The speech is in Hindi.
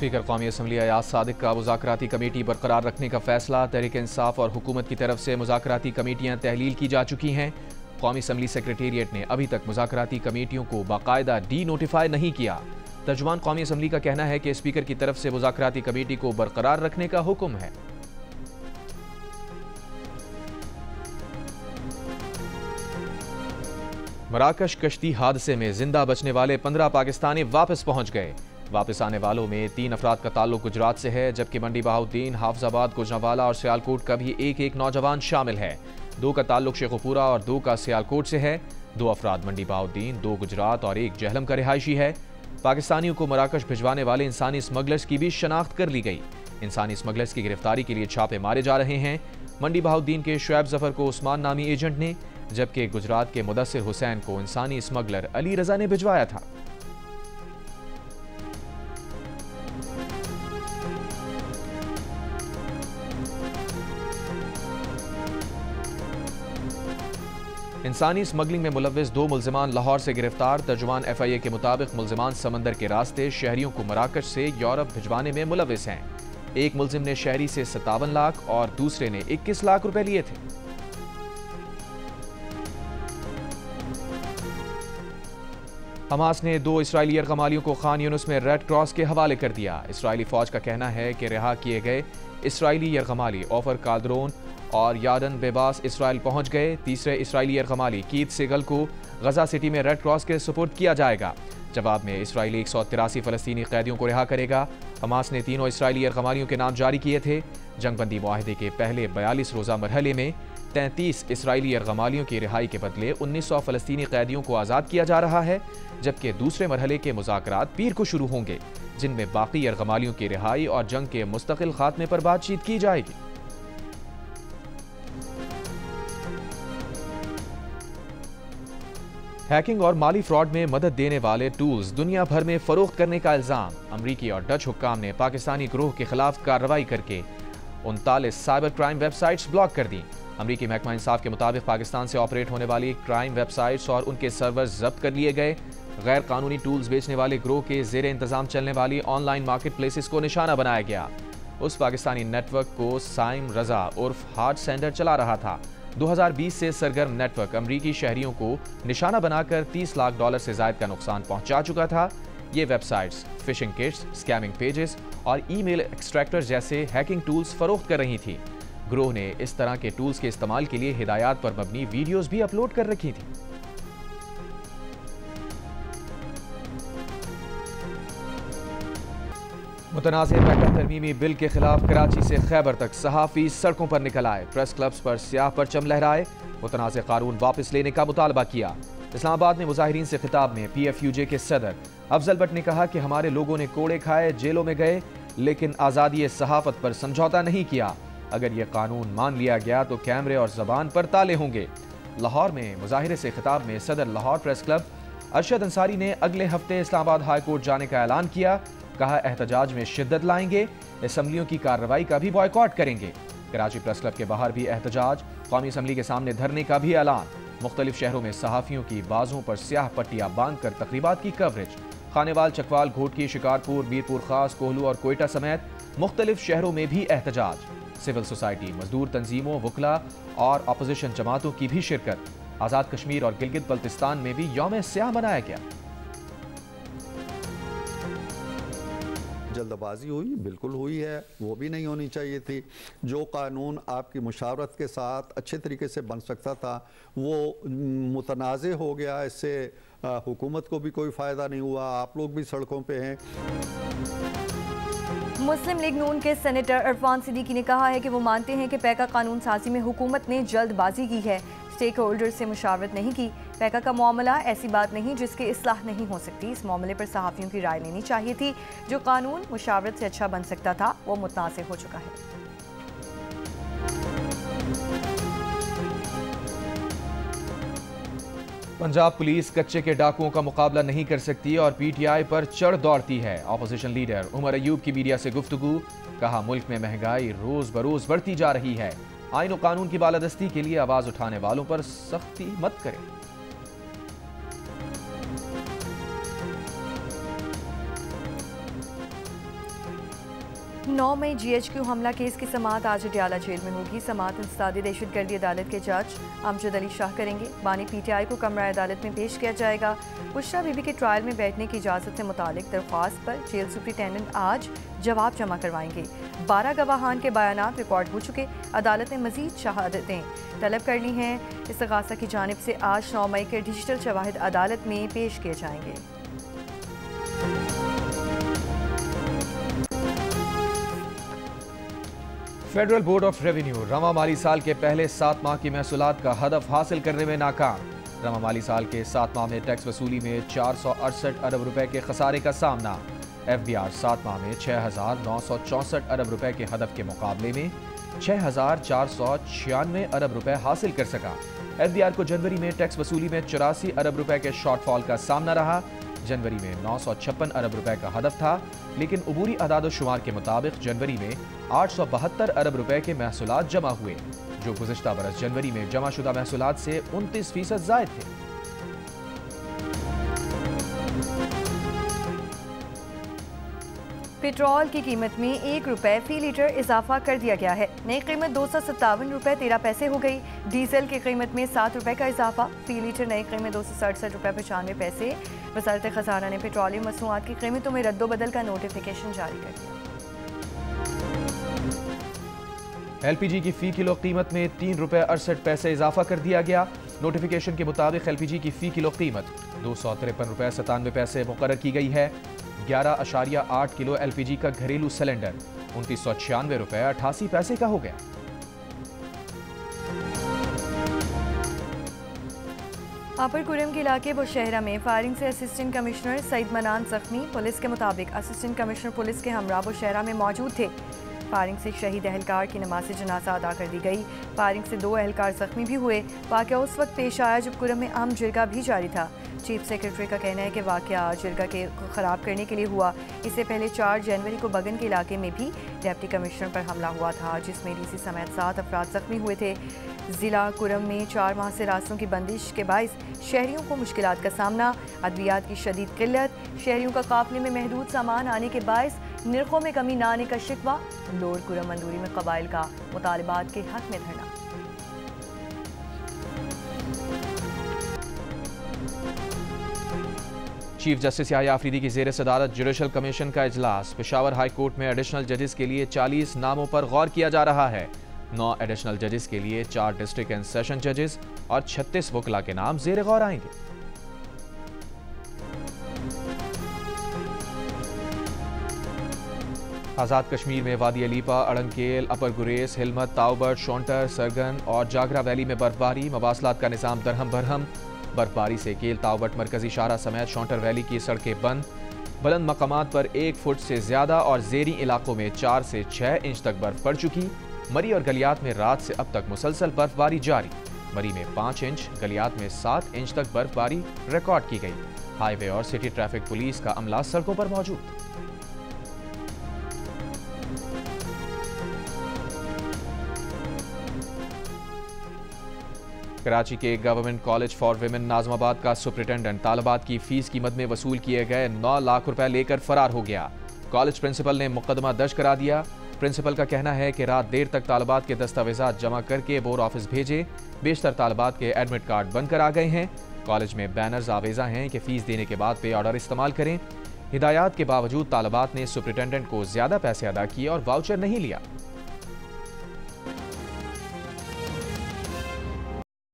स्पीकर कौमी असम्बली अयाज सादिक का मुज़ाकराती कमेटी बरकरार रखने का फैसला। तहरीक इंसाफ और हुकूमत की तरफ से मुज़ाकराती कमेटियां तहलील की जा चुकी हैं। कौमी असम्बली सेक्रेटेरिएट ने अभी तक मुज़ाकराती कमेटियों को बाकायदा डी नोटिफाई नहीं किया। तर्जुमान कौमी असम्बली का कहना है कि स्पीकर की तरफ से मुज़ाकराती कमेटी को बरकरार रखने का हुक्म है। मराकश कश्ती हादसे में जिंदा बचने वाले 15 पाकिस्तानी वापस पहुंच गए। वापस आने वालों में 3 अफराद का ताल्लुक गुजरात से है, जबकि मंडी बहाउद्दीन, हाफजाबाद, गुजरांवाला और सियालकोट का भी एक नौजवान शामिल है। 2 का ताल्लुक शेखुपुरा और 2 का सियालकोट से है। 2 अफराद मंडी बहाउद्दीन, 2 गुजरात और 1 जहलम का रिहायशी है। पाकिस्तानियों को मराकश भिजवाने वाले इंसानी स्मगलर्स की भी शनाख्त कर ली गई। इंसानी स्मगलर्स की गिरफ्तारी के लिए छापे मारे जा रहे हैं। मंडी बहाउद्दीन के शुएब जफर को उस्मान नामी एजेंट ने, जबकि गुजरात के मुदस्सिर हुसैन को इंसानी स्मगलर अली रजा ने भिजवाया था। इंसानी स्मगलिंग में मुलव्विस 2 मुल्जिमान लाहौर से गिरफ्तार। तर्जुमान FIA के मुताबिक मुल्जिमान समंदर के रास्ते शहरियों को मराकश से यूरोप भिजवाने में मुलव्विस हैं। एक मुल्जिम ने शहरी से 57 लाख और दूसरे ने 21 लाख रुपए लिए थे। हमास ने 2 इसराइली यरगमालियों को खान यूनुस में रेड क्रॉस के हवाले कर दिया। इसराइली फौज का कहना है कि रिहा किए गए इसराइली यरगमाली ओफर कादरोन और यादन बेबास इसराइल पहुंच गए। तीसरे इसराइली यरगमाली कीथ सेगल को गजा सिटी में रेड क्रॉस के सुपुर्द किया जाएगा। जवाब में इसराइली 183 फलस्तीनी कैदियों को रिहा करेगा। हमास ने 3 इसराइली यरगमालियों के नाम जारी किए थे। जंगबंदी मुआहदे के पहले 42 रोज़ा मरहले में 33 इसराइली यरगमालियों की रिहाई के बदले 1900 फलस्तीनी कैदियों को आज़ाद किया जा रहा है, जबकि दूसरे मरहले के मुज़ाकरात पीर को शुरू होंगे, जिनमें बाकी यरगमालियों की रिहाई और जंग के मुस्तकिल खात्मे पर बातचीत की जाएगी। हैकिंग और माली फ्रॉड में मदद देने वाले टूल्स दुनिया भर में फरोख्त करने का इल्जाम। अमरीकी और डच हुक्काम ने पाकिस्तानी गिरोह के खिलाफ कार्रवाई करके 39 साइबर क्राइम वेबसाइट्स ब्लॉक कर दी। अमरीकी महकमा इंसाफ के मुताबिक पाकिस्तान से ऑपरेट होने वाली क्राइम वेबसाइट्स और उनके सर्वर्स जब्त कर लिए गए। गैर कानूनी टूल्स बेचने वाले गिरोह के जेर इंतजाम चलने वाली ऑनलाइन मार्केट प्लेसेस को निशाना बनाया गया। उस पाकिस्तानी नेटवर्क को साइम रजा उर्फ हार्ट सेंडर चला रहा था। 2020 से सरगर्म नेटवर्क अमरीकी शहरियों को निशाना बनाकर $30 लाख से ज्यादा का नुकसान पहुंचा चुका था। ये websites phishing kits, scamming pages और ईमेल एक्सट्रैक्टर जैसे हैकिंग टूल्स फरोख्त कर रही थी। गिरोह ने इस तरह के टूल्स के इस्तेमाल के लिए हिदायत पर मबनी वीडियोस भी अपलोड कर रखी थी। मुतनाज़ पैका तरमीमी बिल के खिलाफ कराची से खैबर तक सहाफ़ी सड़कों पर निकल आए। प्रेस क्लब्स पर स्याह परचम लहराए। मुतनाज़ कानून वापस लेने का मुतालबा किया। इस्लामाबाद में मुजाहिरीन से खिताब में PFUJ के सदर अफजल भट्ट ने कहा कि हमारे लोगों ने कोड़े खाए, जेलों में गए, लेकिन आज़ादी सहाफ़त पर समझौता नहीं किया। अगर यह कानून मान लिया गया तो कैमरे और ज़बान पर ताले होंगे। लाहौर में मुजाहिरे से खिताब में सदर लाहौर प्रेस क्लब अरशद अंसारी ने अगले हफ्ते इस्लामाबाद हाई कोर्ट जाने का ऐलान किया। कहा एहतजाज में शिद्दत लाएंगे, असम्बलियों की कार्रवाई का भी बॉयकॉट करेंगे। कराची प्रेस क्लब के बाहर भी एहतजाज, कौमी असम्बली के सामने धरने का भी ऐलान। मुख्तलिफ शहरों में सहाफ़ियों की बाजों पर स्याह पट्टियां बांधकर तकरीबात की कवरेज। खानेवाल, चकवाल, घोटकी, शिकारपुर, मीरपुर खास, कोहलू और कोयटा समेत मुख्तलिफ शहरों में भी एहतजाज। सिविल सोसाइटी, मजदूर तंजीमों, वकला और अपोजिशन जमातों की भी शिरकत। आज़ाद कश्मीर और गिलगित बल्तिस्तान में भी यौम स्याह मनाया गया। जल्दबाजी हुई, बिल्कुल हुई है, वो भी नहीं होनी चाहिए थी। जो कानून आपकी मुशावरत के साथ अच्छे तरीके से बन सकता था वो मुतनाज़े हो गया। इससे हुकूमत को भी कोई फ़ायदा नहीं हुआ, आप लोग भी सड़कों पे हैं। मुस्लिम लीग नून के सेनेटर इरफान सिद्दीकी ने कहा है कि वो मानते हैं कि पैका कानून साजी में हुकूमत ने जल्दबाजी की है, स्टेक होल्डर से मुशावरत नहीं की। पैका का मामला ऐसी बात नहीं जिसकी इस्लाह नहीं हो सकती। इस मामले पर सहाफ़ियों की राय लेनी चाहिए थी। जो कानून मुशावरत से अच्छा बन सकता था वो मुतनाज़ हो चुका है। पंजाब पुलिस कच्चे के डाकुओं का मुकाबला नहीं कर सकती और PTI पर चढ़ दौड़ती है। अपोजिशन लीडर उमर अयूब की मीडिया से गुफ्तगू। कहा मुल्क में महंगाई रोज बरोज बढ़ती जा रही है। आईन और कानून की बालादस्ती के लिए आवाज उठाने वालों पर सख्ती मत करें। 9 मई GHQ हमला केस की समाअत आज अडयाला जेल में होगी। समाअत इंसदादी दहशतगर्दी अदालत के जज अमजद अली शाह करेंगे। बानी PTI को कमरा अदालत में पेश किया जाएगा। बुशरा बीबी के ट्रायल में बैठने की इजाज़त से मुतालिक दरख्वास्त पर जेल सुप्रिटेंडेंट आज जवाब जमा करवाएंगे। 12 गवाहान के बयानात रिकॉर्ड हो चुके। अदालत ने मजीद शहादतें तलब कर ली हैं। इस्तगासा की जानिब से आज 9 मई के डिजिटल शवाहिद अदालत में पेश किए जाएंगे। फेडरल बोर्ड ऑफ रेवेन्यू रवा माली साल के पहले 7 माह की महसूलात का हदफ हासिल करने में नाकाम। रवा माली साल के 7 माह में टैक्स वसूली में 468 अरब रुपए के खसारे का सामना। FBR 7 माह में 6,964 अरब रुपए के हदफ के मुकाबले में 6,496 अरब रुपए हासिल कर सका। FBR को जनवरी में टैक्स वसूली में 84 अरब रुपए के शॉर्टफॉल का सामना रहा। जनवरी में 956 अरब रुपए का हदफ था, लेकिन उबूरी अदाद-ओ-शुमार के मुताबिक जनवरी में 872 अरब रुपए के महसूलात जमा हुए, जो गुज़िश्ता बरस जनवरी में जमा शुदा महसूलात से 29% ज़ायद थे। पेट्रोल की कीमत में 1 रुपए फी लीटर इजाफा कर दिया गया है। नई कीमत 257 रुपए 13 पैसे हो गई। डीजल की कीमत में 7 रुपए का इजाफा। फी लीटर नई कीमत 267 रुपए 95 पैसे। वजारत खजाना ने पेट्रोलियम मसनूआत की कीमतों में रद्दोबदल का नोटिफिकेशन जारी कर दिया। LPG की फी किलो कीमत में 3 रुपए 68 पैसे इजाफा कर दिया गया। नोटिफिकेशन के मुताबिक LPG की फी किलो कीमत 253 रुपए 97 पैसे मुकर्रर की गई है। 11.8 किलो LPG का घरेलू सिलेंडर 2996 रुपए 88 पैसे का हो गया। अपर कुरम के इलाके बुशहरा में फायरिंग से असिस्टेंट कमिश्नर सईद मनान जख्मी। पुलिस के मुताबिक असिस्टेंट कमिश्नर पुलिस के हमरा बुशहरा में मौजूद थे। फायरिंग से शहीद अहलकार की नमाज जनाजा अदा कर दी गई। फायरिंग से 2 अहलकार जख्मी भी हुए। वाक़या उस वक्त पेश आया जब कुरम में आम जिरगा भी जारी था। चीफ सेक्रेटरी का कहना है कि वाक़या जिरगा के ख़राब करने के लिए हुआ। इससे पहले 4 जनवरी को बगन के इलाके में भी डिप्टी कमिश्नर पर हमला हुआ था, जिसमें DC समेत 7 अफराद जख्मी हुए थे। ज़िला कुरम में 4 माह से रास्तों की बंदिश के बाइस शहरियों को मुश्किलात का सामना। अद्वियात की शदीद किल्लत, शहरियों का काफिले में महदूद सामान आने के बाइस निर्खों में कमी न आने का शिकवा। लोअर कुरम मंदूरी में कबाइल का मुतालिबात के हक में धरना। चीफ जस्टिस याह्या आफरीदी की ज़ेर सदारत जुडिशल कमीशन का इजलास। पेशावर हाई कोर्ट में एडिशनल जजेस के लिए 40 नामों पर गौर किया जा रहा है। 9 एडिशनल जजेस के लिए 4 डिस्ट्रिक्ट एंड सेशन जजेस और 36 वकला के नाम ज़ेर गौर आएंगे। आज़ाद कश्मीर में वादी अलीपा, अड़ंकेल, अपर गुरेज, हिलमत, ताउबट, शोंटर, सरगन और जागरा वैली में बर्फबारी। मवासलात का निज़ाम दरहम बरहम। बर्फबारी से केल, ताउबट, मरकजी शाहरा समेत शोंटर वैली की सड़कें बंद। बुलंद मकामात पर 1 फुट से ज़्यादा और ज़ेरी इलाकों में 4 से 6 इंच तक बर्फ पड़ चुकी। मरी और गलियात में रात से अब तक मुसलसल बर्फबारी जारी। मरी में 5 इंच, गलियात में 7 इंच तक बर्फबारी रिकॉर्ड की गई। हाईवे और सिटी ट्रैफिक पुलिस का अमला सड़कों पर मौजूद। कराची के government college for women Najmabad का सुप्रिटेंडेंट तालिबात की फीस की मद में वसूल किए गए 9 लाख रुपए लेकर फरार हो गया। कॉलेज प्रिंसिपल ने मुकदमा दर्ज करा दिया। प्रिंसिपल का कहना है कि रात देर तक तालिबात के दस्तावेजात जमा करके बोर्ड ऑफिस भेजे। बेशतर तालिबात के एडमिट कार्ड बनकर आ गए हैं। कॉलेज में बैनर्स आवेजा हैं कि फीस देने के बाद पे ऑर्डर इस्तेमाल करें। हिदायत के बावजूद तालिबात ने सुप्रिटेंडेंट को ज्यादा पैसे अदा किए और वाउचर नहीं लिया।